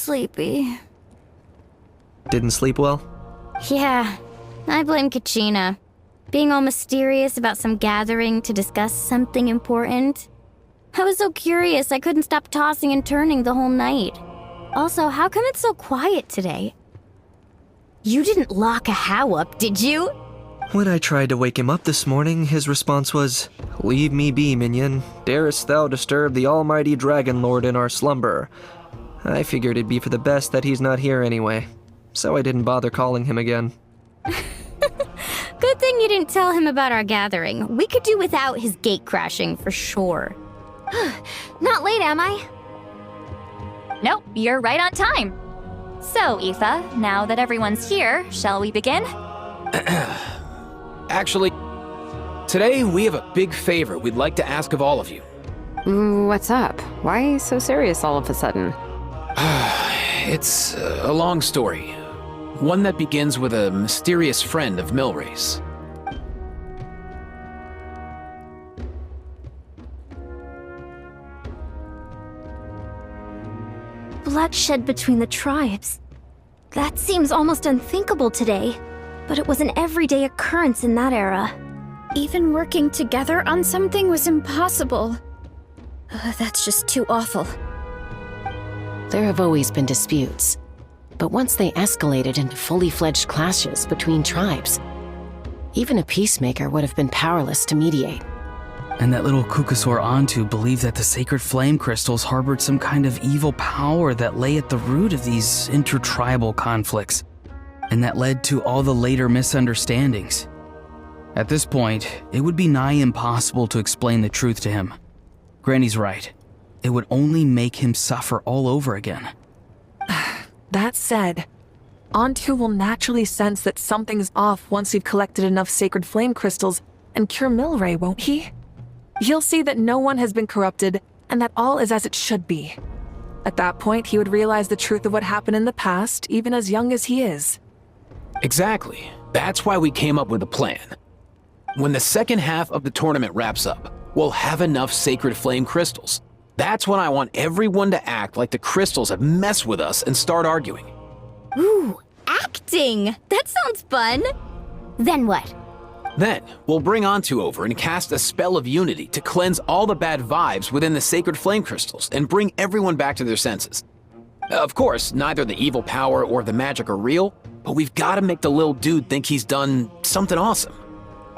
sleepy. Didn't sleep well? Yeah, I blame Kachina. Being all mysterious about some gathering to discuss something important. I was so curious I couldn't stop tossing and turning the whole night. Also, how come it's so quiet today? You didn't lock a How up, did you? When I tried to wake him up this morning, his response was, "Leave me be, minion. Darest thou disturb the almighty Dragon Lord in our slumber?" I figured it'd be for the best that he's not here anyway, so I didn't bother calling him again. Good thing you didn't tell him about our gathering. We could do without his gate crashing for sure. Not late, am I? Nope, you're right on time. So, Aoife, now that everyone's here, shall we begin? Actually, today we have a big favor we'd like to ask of all of you. What's up? Why so serious all of a sudden? It's a long story. One that begins with a mysterious friend of Milray's. Bloodshed between the tribes. That seems almost unthinkable today, but it was an everyday occurrence in that era. Even working together on something was impossible. That's just too awful. There have always been disputes, but once they escalated into fully fledged clashes between tribes, even a peacemaker would have been powerless to mediate. And that little Kukusor Antu believed that the sacred flame crystals harbored some kind of evil power that lay at the root of these intertribal conflicts, and that led to all the later misunderstandings. At this point, it would be nigh impossible to explain the truth to him. Granny's right. It would only make him suffer all over again. That said, Antu will naturally sense that something's off once we've collected enough sacred flame crystals and cure Milray, won't he? He'll see that no one has been corrupted and that all is as it should be. At that point, he would realize the truth of what happened in the past, even as young as he is. Exactly. That's why we came up with a plan. When the second half of the tournament wraps up, we'll have enough sacred flame crystals. That's when I want everyone to act like the crystals have messed with us and start arguing. Ooh, acting! That sounds fun! Then what? Then, we'll bring Antu over and cast a spell of unity to cleanse all the bad vibes within the sacred flame crystals and bring everyone back to their senses. Of course, neither the evil power or the magic are real, but we've got to make the little dude think he's done something awesome.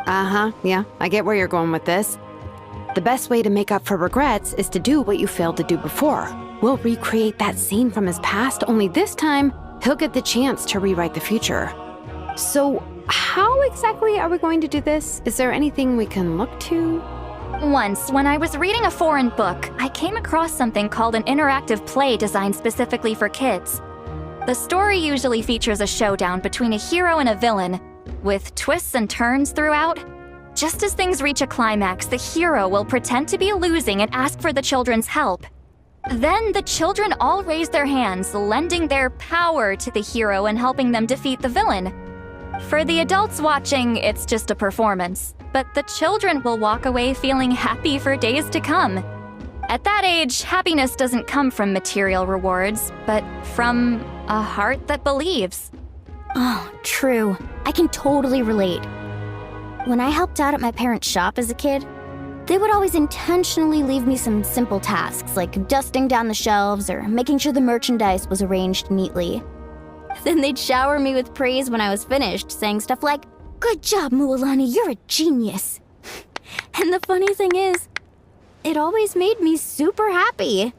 Yeah, I get where you're going with this. The best way to make up for regrets is to do what you failed to do before. We'll recreate that scene from his past, only this time, he'll get the chance to rewrite the future. So, how exactly are we going to do this? Is there anything we can look to? Once, when I was reading a foreign book, I came across something called an interactive play designed specifically for kids. The story usually features a showdown between a hero and a villain, with twists and turns throughout. Just as things reach a climax, the hero will pretend to be losing and ask for the children's help. Then the children all raise their hands, lending their power to the hero and helping them defeat the villain. For the adults watching, it's just a performance, but the children will walk away feeling happy for days to come. At that age, happiness doesn't come from material rewards, but from a heart that believes. Oh, true. I can totally relate. When I helped out at my parents' shop as a kid, they would always intentionally leave me some simple tasks like dusting down the shelves or making sure the merchandise was arranged neatly. Then they'd shower me with praise when I was finished, saying stuff like, "Good job, Mualani, you're a genius." And the funny thing is, it always made me super happy.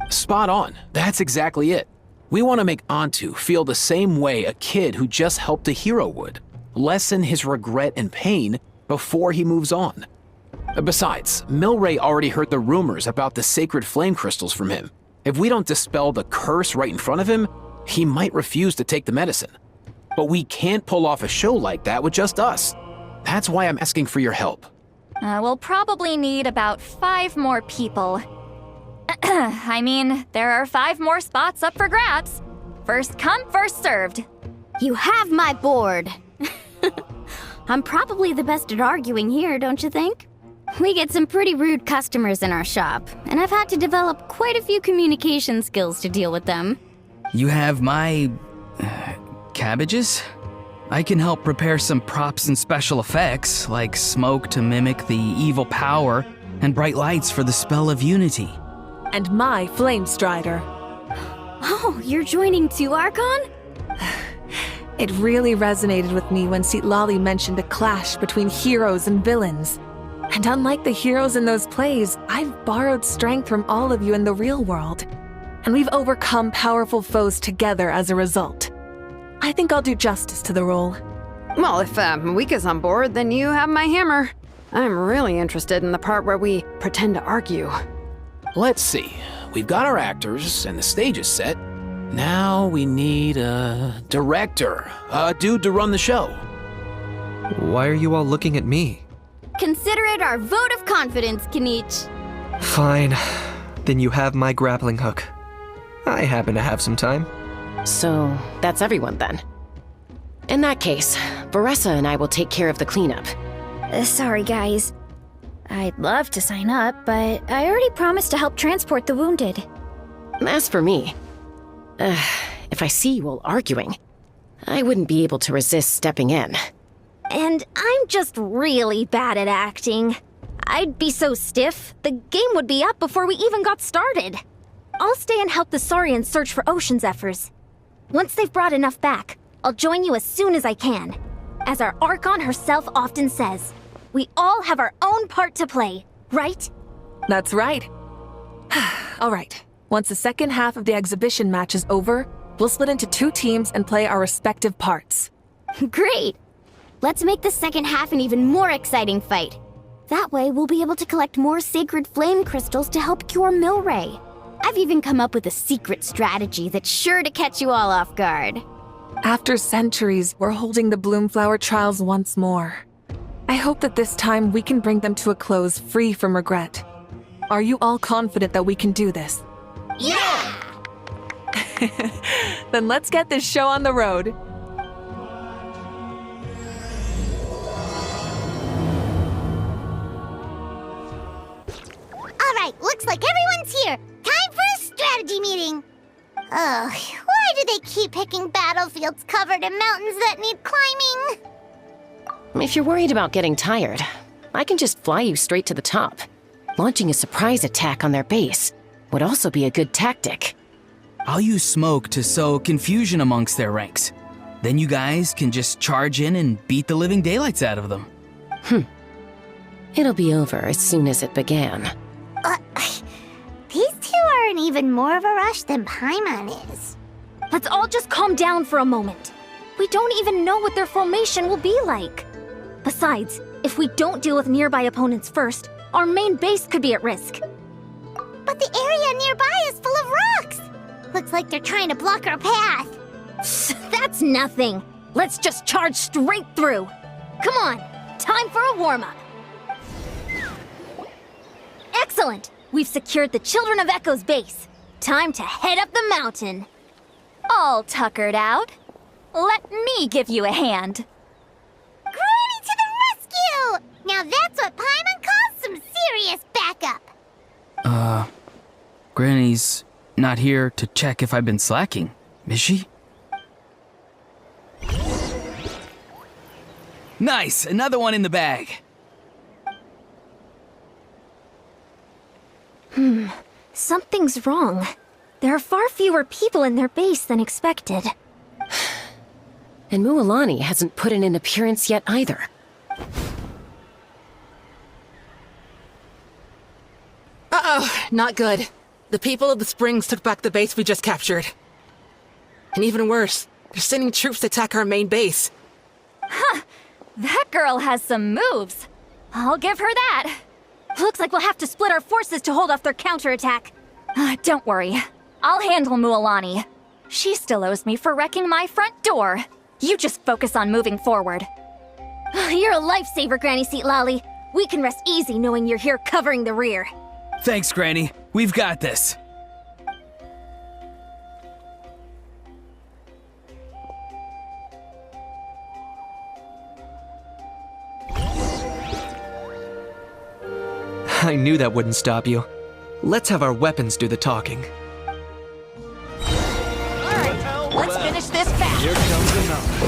Spot on. That's exactly it. We want to make Antu feel the same way a kid who just helped a hero would. Lessen his regret and pain before he moves on. Besides, Milray already heard the rumors about the sacred flame crystals from him. If we don't dispel the curse right in front of him, he might refuse to take the medicine. But we can't pull off a show like that with just us. That's why I'm asking for your help. We'll probably need about 5 more people. I mean, there are 5 more spots up for grabs. First come, first served. You have my board. I'm probably the best at arguing here, don't you think? We get some pretty rude customers in our shop, and I've had to develop quite a few communication skills to deal with them. You have my... cabbages? I can help prepare some props and special effects, like smoke to mimic the evil power, and bright lights for the spell of unity. And my Flame Strider. Oh, you're joining too, Archon? It really resonated with me when Lali mentioned a clash between heroes and villains. And unlike the heroes in those plays, I've borrowed strength from all of you in the real world. And we've overcome powerful foes together as a result. I think I'll do justice to the role. Well, if Mika's on board, then you have my hammer. I'm really interested in the part where we pretend to argue. Let's see. We've got our actors and the stage is set. Now we need a director, a dude to run the show. Why are you all looking at me? Consider it our vote of confidence, Kanich. Fine. Then you have my grappling hook. I happen to have some time. So, that's everyone then. In that case, Varessa and I will take care of the cleanup. Sorry, guys. I'd love to sign up, but I already promised to help transport the wounded. As for me, if I see you all arguing, I wouldn't be able to resist stepping in. And I'm just really bad at acting. I'd be so stiff, the game would be up before we even got started. I'll stay and help the Saurians search for Ocean Zephyrs. Once they've brought enough back, I'll join you as soon as I can. As our Archon herself often says, we all have our own part to play, right? That's right. All right. Once the second half of the exhibition match is over, we'll split into 2 teams and play our respective parts. Great! Let's make the second half an even more exciting fight. That way, we'll be able to collect more sacred flame crystals to help cure Milray. I've even come up with a secret strategy that's sure to catch you all off guard. After centuries, we're holding the Bloomflower trials once more. I hope that this time we can bring them to a close free from regret. Are you all confident that we can do this? Yeah! Then let's get this show on the road. Alright, looks like everyone's here. Time for a strategy meeting. Ugh, why do they keep picking battlefields covered in mountains that need climbing? If you're worried about getting tired, I can just fly you straight to the top. Launching a surprise attack on their base would also be a good tactic. I'll use smoke to sow confusion amongst their ranks. Then you guys can just charge in and beat the living daylights out of them. It'll be over as soon as it began. These two are in even more of a rush than Paimon is. Let's all just calm down for a moment. We don't even know what their formation will be like. Besides, if we don't deal with nearby opponents first, our main base could be at risk. But the area nearby is full of rocks. Looks like they're trying to block our path. That's nothing. Let's just charge straight through. Come on, time for a warm-up. Excellent. We've secured the Children of Echo's base. Time to head up the mountain. All tuckered out. Let me give you a hand. Granny to the rescue! Now that's what Paimon calls some serious backup. Granny's not here to check if I've been slacking, is she? Nice! Another one in the bag! Something's wrong. There are far fewer people in their base than expected. And Mualani hasn't put in an appearance yet either. Uh-oh, not good. The people of the Springs took back the base we just captured. And even worse, they're sending troops to attack our main base. That girl has some moves. I'll give her that. Looks like we'll have to split our forces to hold off their counterattack. Don't worry. I'll handle Mualani. She still owes me for wrecking my front door. You just focus on moving forward. You're a lifesaver, Granny Lali. We can rest easy knowing you're here covering the rear. Thanks, Granny. We've got this. I knew that wouldn't stop you. Let's have our weapons do the talking. Alright, Here comes the mountain.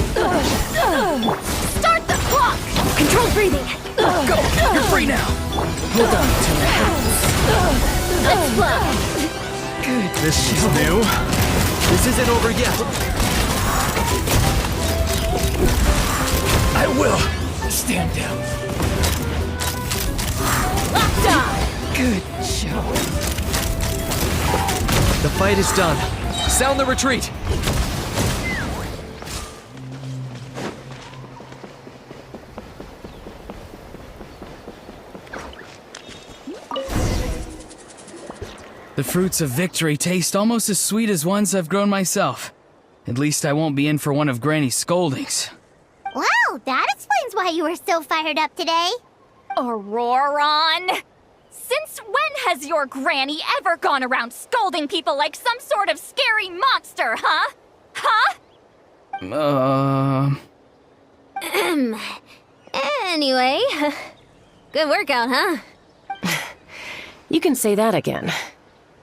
Start the clock! Controlled breathing. Go! You're free now! Hold on to your hats. Let's fly. This is new. This isn't over yet. I will. Stand down. Locked on! Good job. The fight is done. Sound the retreat. The fruits of victory taste almost as sweet as ones I've grown myself. At least I won't be in for one of Granny's scoldings. Wow, that explains why you were so fired up today. Auroron! Since when has your granny ever gone around scolding people like some sort of scary monster, huh? Huh? Anyway, good workout, huh? You can say that again.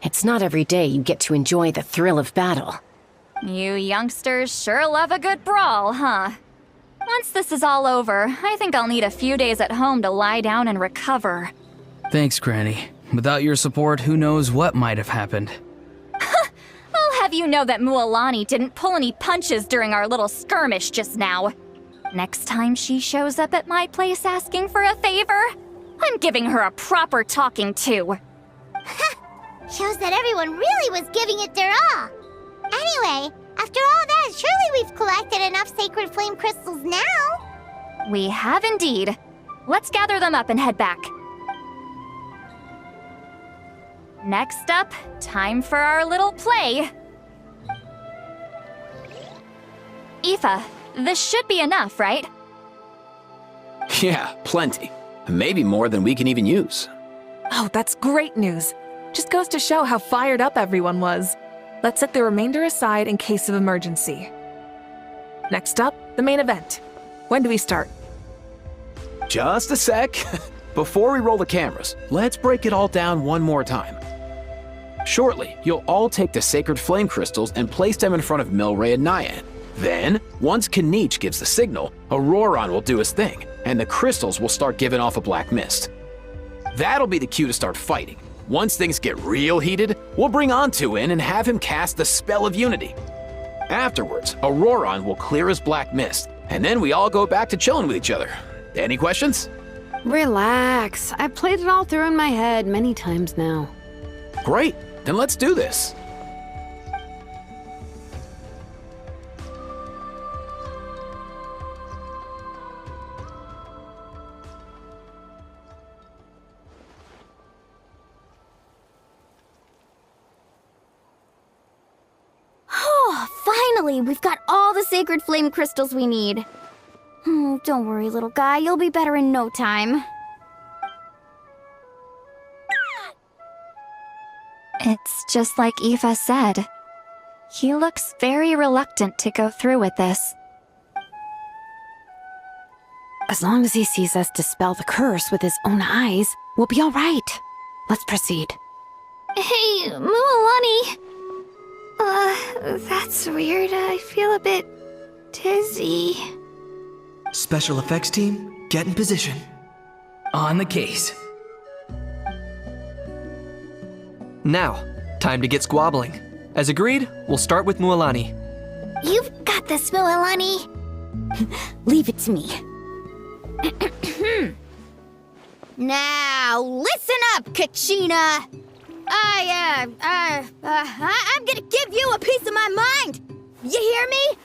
It's not every day you get to enjoy the thrill of battle. You youngsters sure love a good brawl, huh? Once this is all over, I think I'll need a few days at home to lie down and recover. Thanks, Granny. Without your support, who knows what might have happened. I'll have you know that Mualani didn't pull any punches during our little skirmish just now. Next time she shows up at my place asking for a favor, I'm giving her a proper talking to. Shows that everyone really was giving it their all. Anyway, after all that, surely we've collected enough sacred flame crystals now. We have indeed. Let's gather them up and head back. Next up, time for our little play. Aoife, this should be enough, right? Yeah, plenty. Maybe more than we can even use. Oh, that's great news. Just goes to show how fired up everyone was. Let's set the remainder aside in case of emergency. Next up, the main event. When do we start? Just a sec. Before we roll the cameras, let's break it all down one more time. Shortly, you'll all take the sacred flame crystals and place them in front of Milray and Nyan. Then, once Kanich gives the signal, Auroron will do his thing, and the crystals will start giving off a black mist. That'll be the cue to start fighting. Once things get real heated, we'll bring Antu in and have him cast the Spell of Unity. Afterwards, Auroron will clear his black mist, and then we all go back to chilling with each other. Any questions? Relax. I've played it all through in my head many times now. Great, then let's do this. Finally, we've got all the sacred flame crystals we need. Don't worry, little guy. You'll be better in no time. It's just like Aoife said. He looks very reluctant to go through with this. As long as he sees us dispel the curse with his own eyes, we'll be all right. Let's proceed. Hey, Mualani. That's weird. I feel a bit dizzy. Special effects team, get in position. On the case. Now, time to get squabbling. As agreed, we'll start with Mualani. You've got this, Mualani. Leave it to me. Now, listen up, Kachina. I'm gonna give you a piece of my mind. You hear me?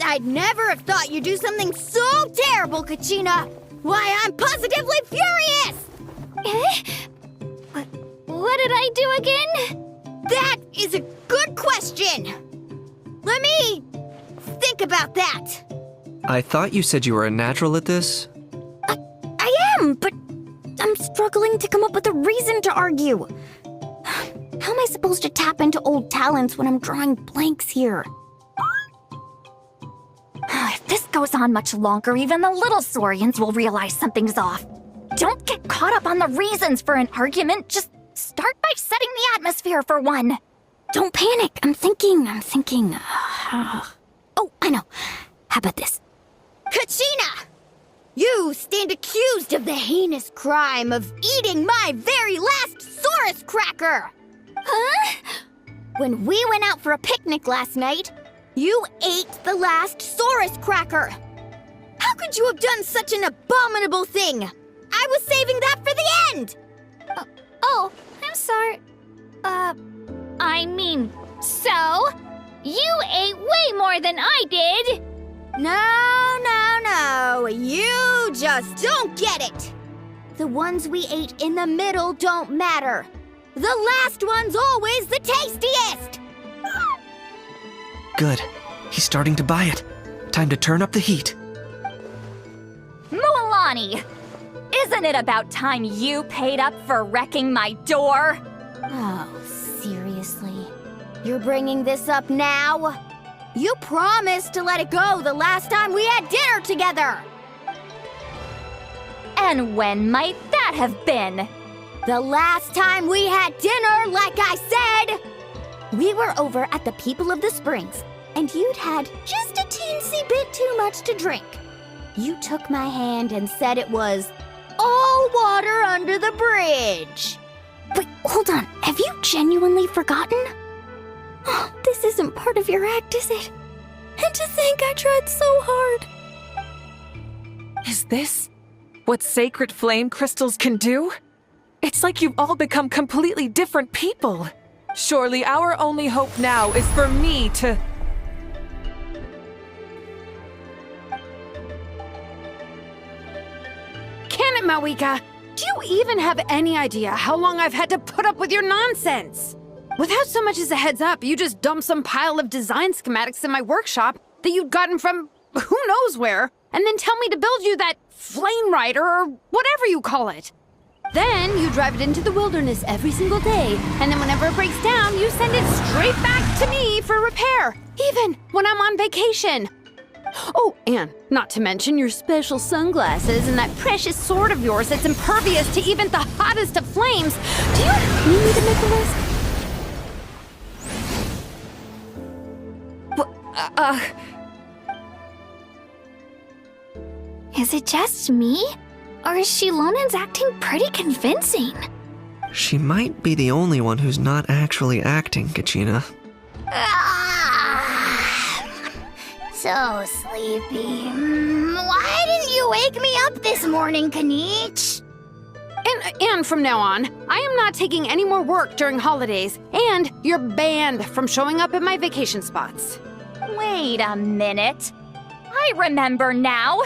I'd never have thought you'd do something so terrible, Kachina. Why, I'm positively furious. What did I do again? That is a good question. Let me think about that. I thought you said you were a natural at this. I am, but I'm struggling to come up with a reason to argue. How am I supposed to tap into old talents when I'm drawing blanks here? If this goes on much longer, even the little Saurians will realize something's off. Don't get caught up on the reasons for an argument. Just start by setting the atmosphere for one. Don't panic. I'm thinking. Oh, I I know. How about this? Kachina! You stand accused of the heinous crime of eating my very last Saurus cracker! Huh? When we went out for a picnic last night, you ate the last Saurus cracker! How could you have done such an abominable thing? I was saving that for the end! Oh, I'm sorry. I mean, so? You ate way more than I did! No. You just don't get it! The ones we ate in the middle don't matter. The last one's always the tastiest! Good. He's starting to buy it. Time to turn up the heat. Mualani! Isn't it about time you paid up for wrecking my door? Oh, seriously? You're bringing this up now? You promised to let it go the last time we had dinner together! And when might that have been? The last time we had dinner, like I said! We were over at the People of the Springs, and you'd had just a teensy bit too much to drink. You took my hand and said it was all water under the bridge. Wait, hold on. Have you genuinely forgotten? Oh, this isn't part of your act, is it? And to think I tried so hard. Is this what sacred flame crystals can do? It's like you've all become completely different people. Surely our only hope now is for me to... Can it, Mawika? Do you even have any idea how long I've had to put up with your nonsense? Without so much as a heads up, you just dumped some pile of design schematics in my workshop that you'd gotten from who knows where, and then tell me to build you that flame rider or whatever you call it. Then you drive it into the wilderness every single day, and then whenever it breaks down, you send it straight back to me for repair, even when I'm on vacation. Oh, and not to mention your special sunglasses and that precious sword of yours that's impervious to even the hottest of flames. Do you need me to make a list? Is it just me? Or is Shilonen's acting pretty convincing? She might be the only one who's not actually acting, Kachina. So sleepy. Why didn't you wake me up this morning, Kanich? And from now on, I am not taking any more work during holidays, and you're banned from showing up at my vacation spots. Wait a minute. I remember now.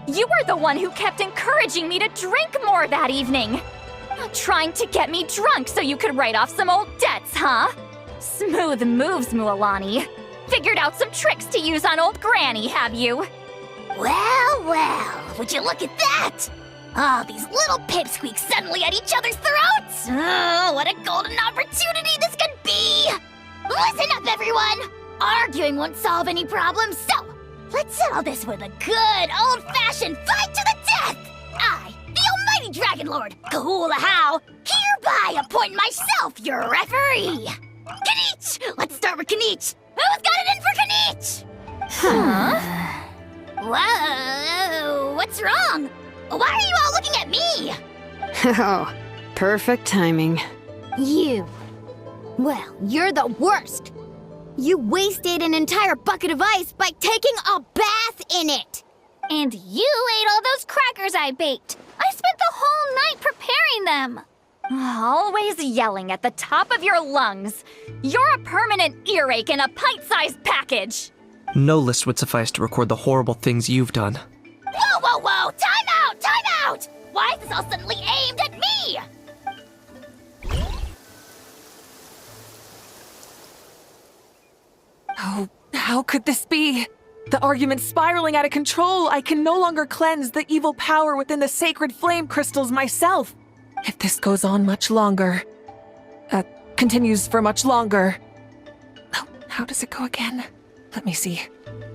You were the one who kept encouraging me to drink more that evening. Trying to get me drunk so you could write off some old debts, huh? Smooth moves, Mualani. Figured out some tricks to use on old Granny, have you? Well, would you look at that? Oh, these little pipsqueaks suddenly at each other's throats! Oh, what a golden opportunity this could be! Listen up, everyone! Arguing won't solve any problems, so let's settle this with a good old-fashioned fight to the death! I, the almighty Dragon Lord, Kahula How, hereby appoint myself your referee! Kanich! Let's start with Kanich! Who's got it in for Kanich? Huh? Whoa, what's wrong? Why are you all looking at me? Oh, perfect timing. You. Well, you're the worst. You wasted an entire bucket of ice by taking a bath in it. And you ate all those crackers I baked. I spent the whole night preparing them. Always yelling at the top of your lungs. You're a permanent earache in a pint-sized package. No list would suffice to record the horrible things you've done. Whoa! Time out! Why is this all suddenly aimed at me? Oh, how could this be? The argument's spiraling out of control. I can no longer cleanse the evil power within the sacred flame crystals myself. If this goes on much longer, continues for much longer. Oh, how does it go again? Let me see.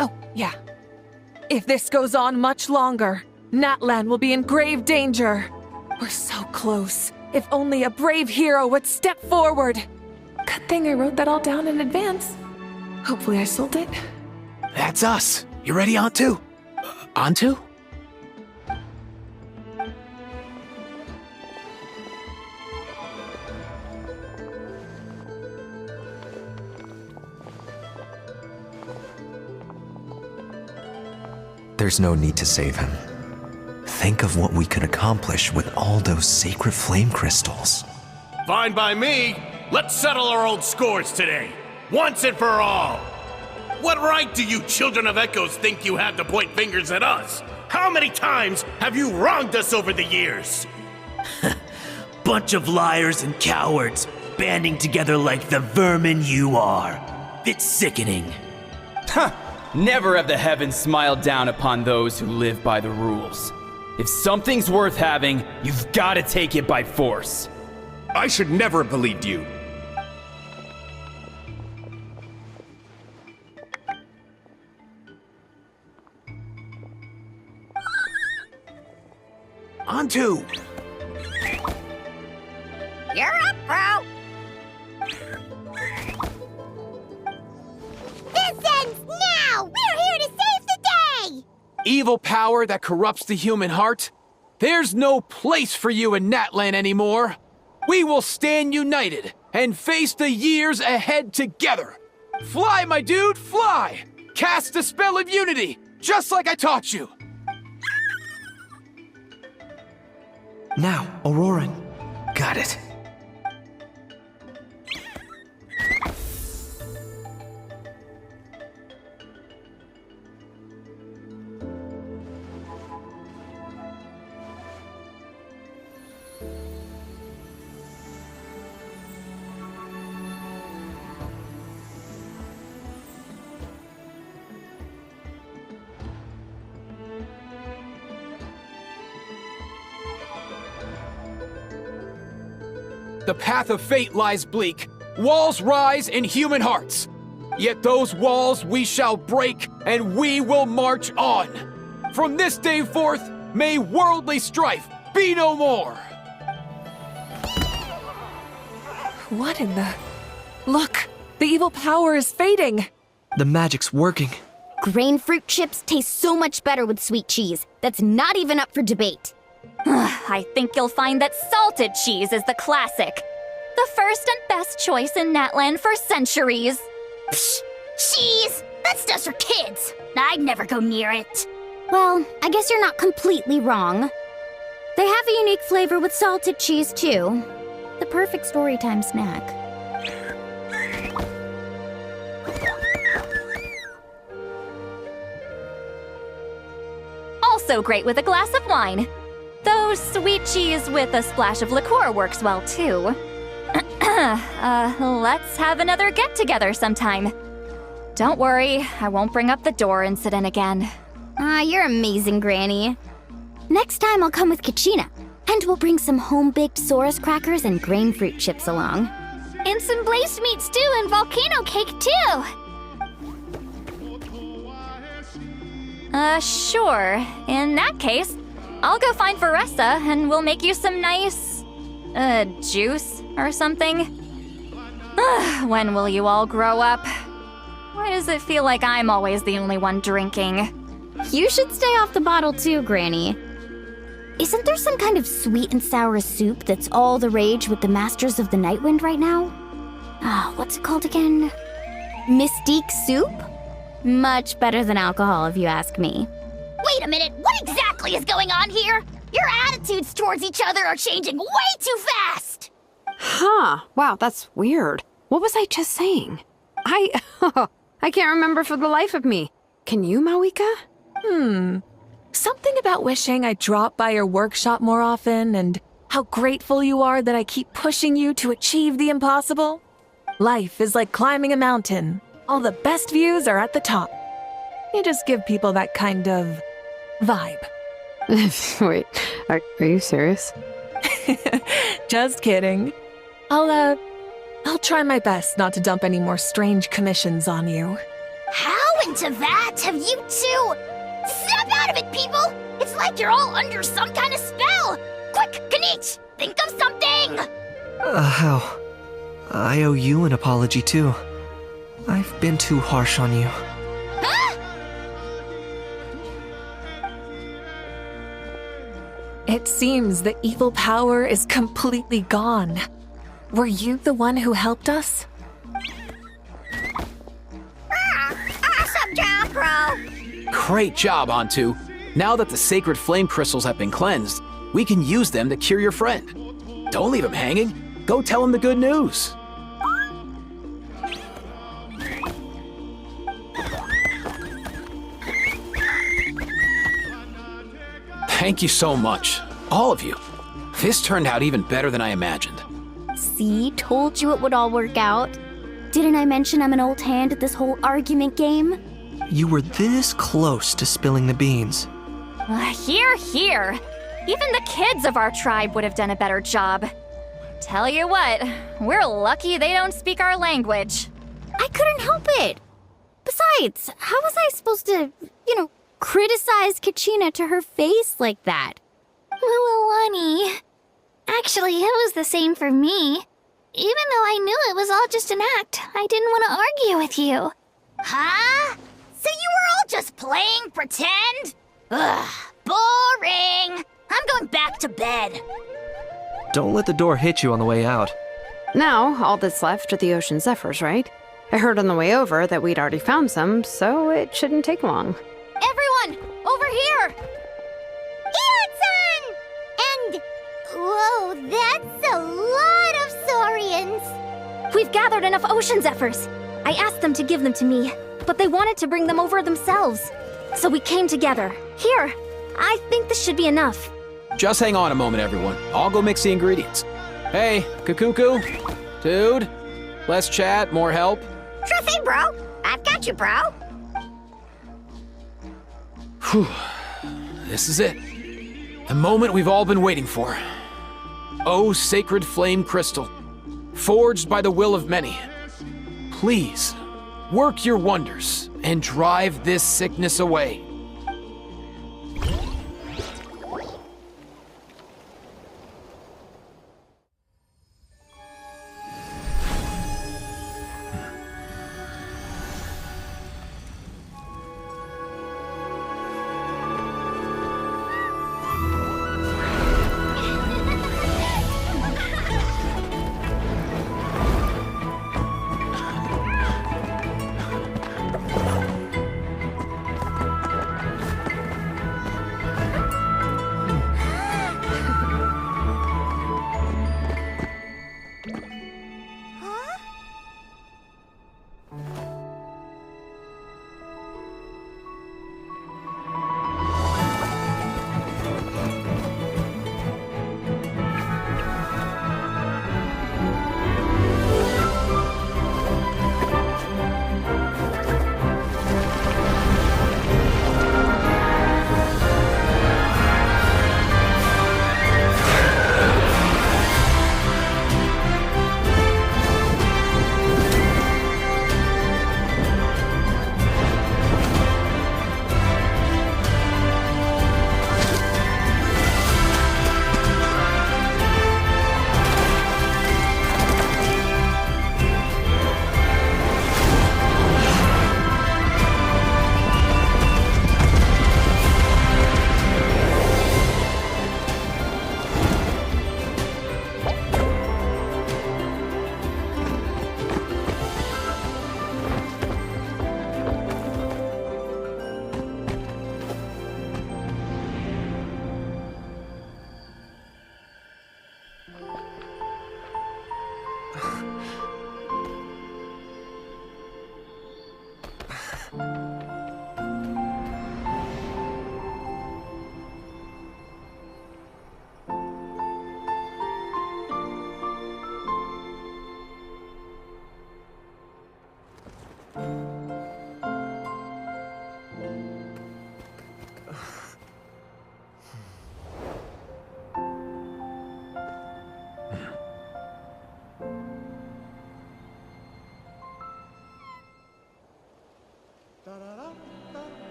Oh, yeah. If this goes on much longer, Natlan will be in grave danger. We're so close. If only a brave hero would step forward. Good thing I wrote that all down in advance. Hopefully I sold it. That's us. You ready, Antu? Antu? There's no need to save him. Think of what we could accomplish with all those sacred flame crystals. Fine by me. Let's settle our old scores today. Once and for all. What right do you children of Echoes think you have to point fingers at us? How many times have you wronged us over the years? Bunch of liars and cowards, banding together like the vermin you are. It's sickening. Ha! Never have the heavens smiled down upon those who live by the rules. If something's worth having, you've got to take it by force. I should never have believed you. Antu! You're up, bro! This ends now! We're here to save the day! Evil power that corrupts the human heart? There's no place for you in Natlan anymore! We will stand united and face the years ahead together! Fly, my dude, fly! Cast the spell of unity, just like I taught you! Now, Auroran. Got it. The path of fate lies bleak. Walls rise in human hearts. Yet those walls we shall break, and we will march on. From this day forth, may worldly strife be no more. What in the... Look, the evil power is fading. The magic's working. Grain fruit chips taste so much better with sweet cheese. That's not even up for debate. I think you'll find that salted cheese is the classic. The first and best choice in Natlan for centuries. Psh! Cheese! That's just for kids! I'd never go near it. Well, I guess you're not completely wrong. They have a unique flavor with salted cheese, too. The perfect storytime snack. Also great with a glass of wine. Though sweet cheese with a splash of liqueur works well, too. Let's have another get-together sometime. Don't worry, I won't bring up the door incident again. You're amazing, Granny. Next time I'll come with Kachina, and we'll bring some home-baked Saurus crackers and grain fruit chips along. And some glazed meat stew and volcano cake, too! Sure. In that case, I'll go find Varessa and we'll make you some nice, juice or something. When will you all grow up? Why does it feel like I'm always the only one drinking? You should stay off the bottle too, Granny. Isn't there some kind of sweet and sour soup that's all the rage with the Masters of the Nightwind right now? What's it called again? Mystique soup? Much better than alcohol, if you ask me. Wait a minute, what exactly is going on here? Your attitudes towards each other are changing way too fast! Huh. Wow, that's weird. What was I just saying? I can't remember for the life of me. Can you, Mawika? Something about wishing I dropped by your workshop more often and how grateful you are that I keep pushing you to achieve the impossible. Life is like climbing a mountain. All the best views are at the top. You just give people that kind of vibe. Wait, are you serious? Just kidding. I'll try my best not to dump any more strange commissions on you. How into that have you two? Snap out of it, people! It's like you're all under some kind of spell! Quick, Kanich, think of something! How? I owe you an apology, too. I've been too harsh on you. Huh? It seems the evil power is completely gone. Were you the one who helped us? Awesome job, bro! Great job, Antu. Now that the sacred flame crystals have been cleansed, we can use them to cure your friend. Don't leave him hanging. Go tell him the good news. Thank you so much, all of you. This turned out even better than I imagined. See, told you it would all work out. Didn't I mention I'm an old hand at this whole argument game? You were this close to spilling the beans. Hear, hear. Even the kids of our tribe would have done a better job. Tell you what, we're lucky they don't speak our language. I couldn't help it. Besides, how was I supposed to, criticize Kachina to her face like that? Lualani. Actually, it was the same for me. Even though I knew it was all just an act, I didn't want to argue with you. Huh? So you were all just playing pretend? Ugh, boring. I'm going back to bed. Don't let the door hit you on the way out. Now, all that's left are the ocean zephyrs, right? I heard on the way over that we'd already found some, so it shouldn't take long. Everyone, over here! Ian-san! And... whoa, that's a lot of saurians! We've gathered enough ocean zephyrs. I asked them to give them to me, but they wanted to bring them over themselves. So we came together. Here, I think this should be enough. Just hang on a moment, everyone. I'll go mix the ingredients. Hey, Kakuku, dude, less chat, more help. Sure thing, bro. I've got you, bro. Whew. This is it. The moment we've all been waiting for. Oh, sacred flame crystal, forged by the will of many. Please, work your wonders and drive this sickness away.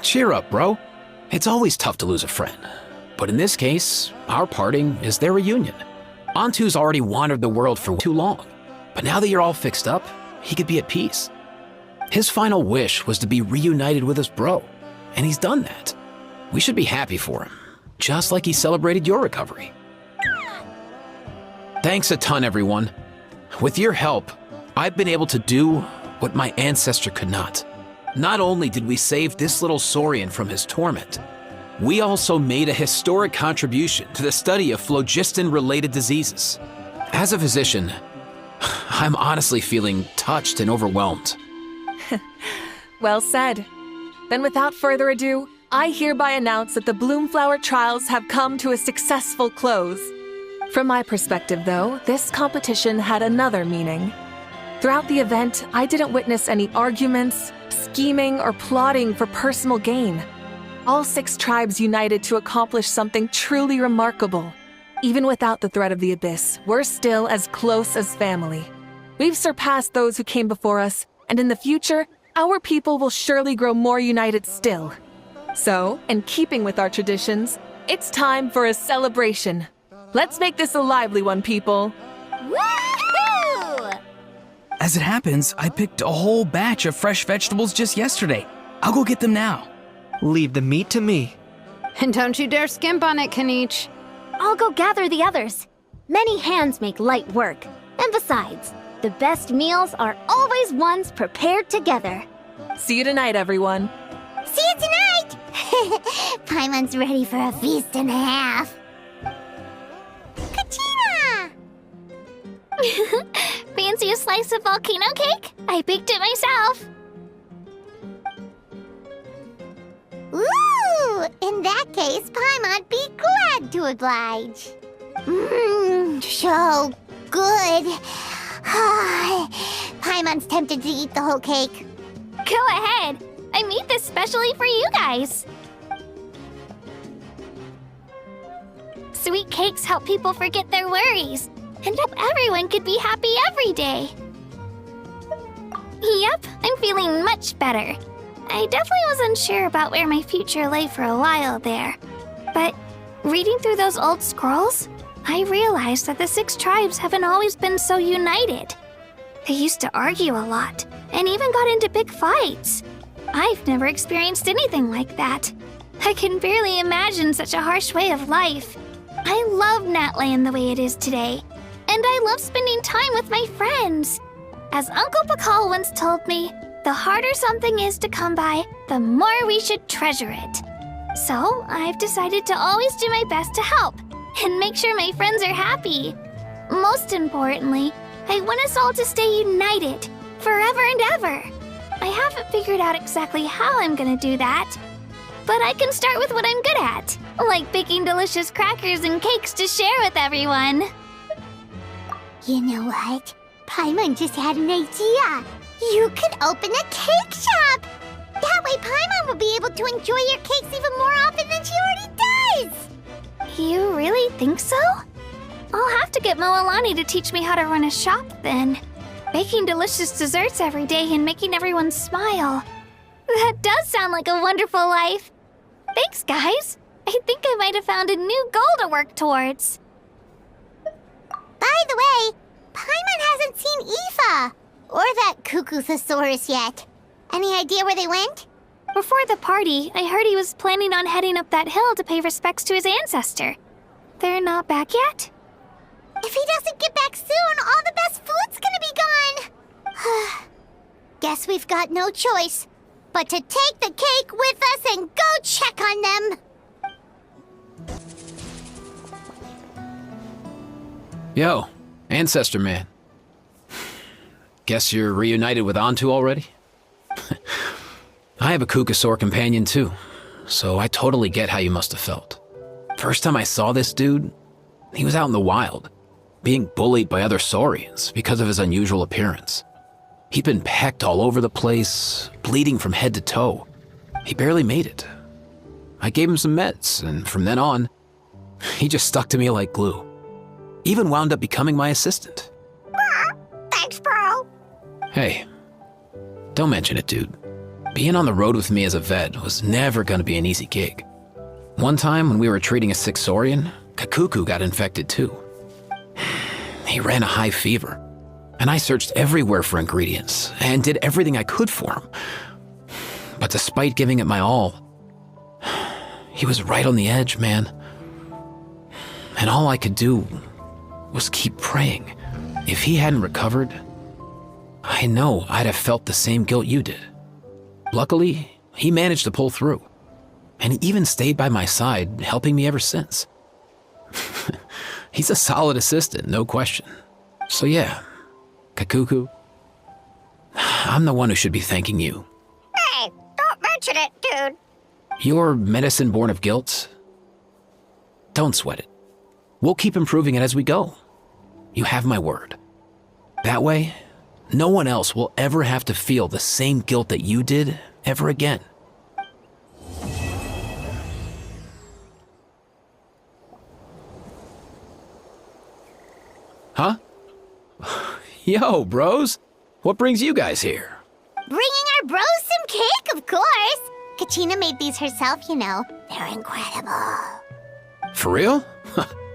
Cheer up, bro. It's always tough to lose a friend. But in this case, our parting is their reunion. Antu's already wandered the world for too long. But now that you're all fixed up, he could be at peace. His final wish was to be reunited with his bro, and he's done that. We should be happy for him, just like he celebrated your recovery. Thanks a ton, everyone. With your help, I've been able to do what my ancestor could not. Not only did we save this little Saurian from his torment, we also made a historic contribution to the study of phlogiston-related diseases. As a physician, I'm honestly feeling touched and overwhelmed. Well said. Then without further ado, I hereby announce that the Bloomflower trials have come to a successful close. From my perspective, though, this competition had another meaning. Throughout the event, I didn't witness any arguments, scheming, or plotting for personal gain. All 6 tribes united to accomplish something truly remarkable. Even without the threat of the Abyss, we're still as close as family. We've surpassed those who came before us, and in the future, our people will surely grow more united still. So, in keeping with our traditions, it's time for a celebration. Let's make this a lively one, people. Woohoo! As it happens, I picked a whole batch of fresh vegetables just yesterday. I'll go get them now. Leave the meat to me. And don't you dare skimp on it, Kanich. I'll go gather the others. Many hands make light work. And besides, the best meals are always ones prepared together. See you tonight, everyone. See you tonight! Paimon's ready for a feast and a half. Kachina! Fancy a slice of volcano cake? I baked it myself. Ooh! In that case, Paimon'd be glad to oblige. Mmm, so good. Paimon's tempted to eat the whole cake. Go ahead. I made this specially for you guys. Sweet cakes help people forget their worries and help everyone could be happy every day. Yep, I'm feeling much better. I definitely was unsure about where my future lay for a while there. But reading through those old scrolls, I realized that the 6 tribes haven't always been so united. They used to argue a lot and even got into big fights. I've never experienced anything like that. I can barely imagine such a harsh way of life. I love Natland the way it is today, and I love spending time with my friends. As Uncle Pakal once told me, the harder something is to come by, the more we should treasure it. So I've decided to always do my best to help and make sure my friends are happy. Most importantly, I want us all to stay united forever and ever. I haven't figured out exactly how I'm gonna do that, but I can start with what I'm good at, like baking delicious crackers and cakes to share with everyone. You know what? Paimon just had an idea. You could open a cake shop. That way Paimon will be able to enjoy your cakes even more often than she already does. You really think so? I'll have to get Moalani to teach me how to run a shop then. Baking delicious desserts every day and making everyone smile. That does sound like a wonderful life. Thanks, guys. I think I might have found a new goal to work towards. By the way, Paimon hasn't seen Aoife or that Cuckoo-thosaurus yet. Any idea where they went? Before the party, I heard he was planning on heading up that hill to pay respects to his ancestor. They're not back yet? If he doesn't get back soon, all the best food's gonna be gone. Guess we've got no choice but to take the cake with us and go check on them. Yo, Ancestor Man. Guess you're reunited with Antu already? I have a Kukasaur companion too, so I totally get how you must have felt. First time I saw this dude, he was out in the wild, being bullied by other saurians because of his unusual appearance. He'd been pecked all over the place, bleeding from head to toe. He barely made it. I gave him some meds, and from then on, he just stuck to me like glue. Even wound up becoming my assistant. Thanks, bro. Hey, don't mention it, dude. Being on the road with me as a vet was never gonna be an easy gig. One time when we were treating a sick saurian, Kakuku got infected too. He ran a high fever, and I searched everywhere for ingredients and did everything I could for him. But despite giving it my all, He was right on the edge, man. And all I could do was keep praying. If he hadn't recovered, I know I'd have felt the same guilt you did. Luckily, he managed to pull through. And he even stayed by my side, helping me ever since. He's a solid assistant, no question. So yeah, Kakuku, I'm the one who should be thanking you. Hey, don't mention it, dude. Your medicine born of guilt? Don't sweat it. We'll keep improving it as we go. You have my word. That way, no one else will ever have to feel the same guilt that you did ever again. Huh? Yo, bros. What brings you guys here? Bringing our bros some cake, of course. Kachina made these herself, you know. They're incredible. For real?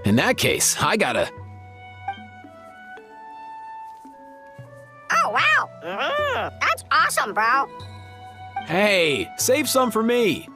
In that case, I gotta... Oh, wow. That's awesome, bro. Hey, save some for me.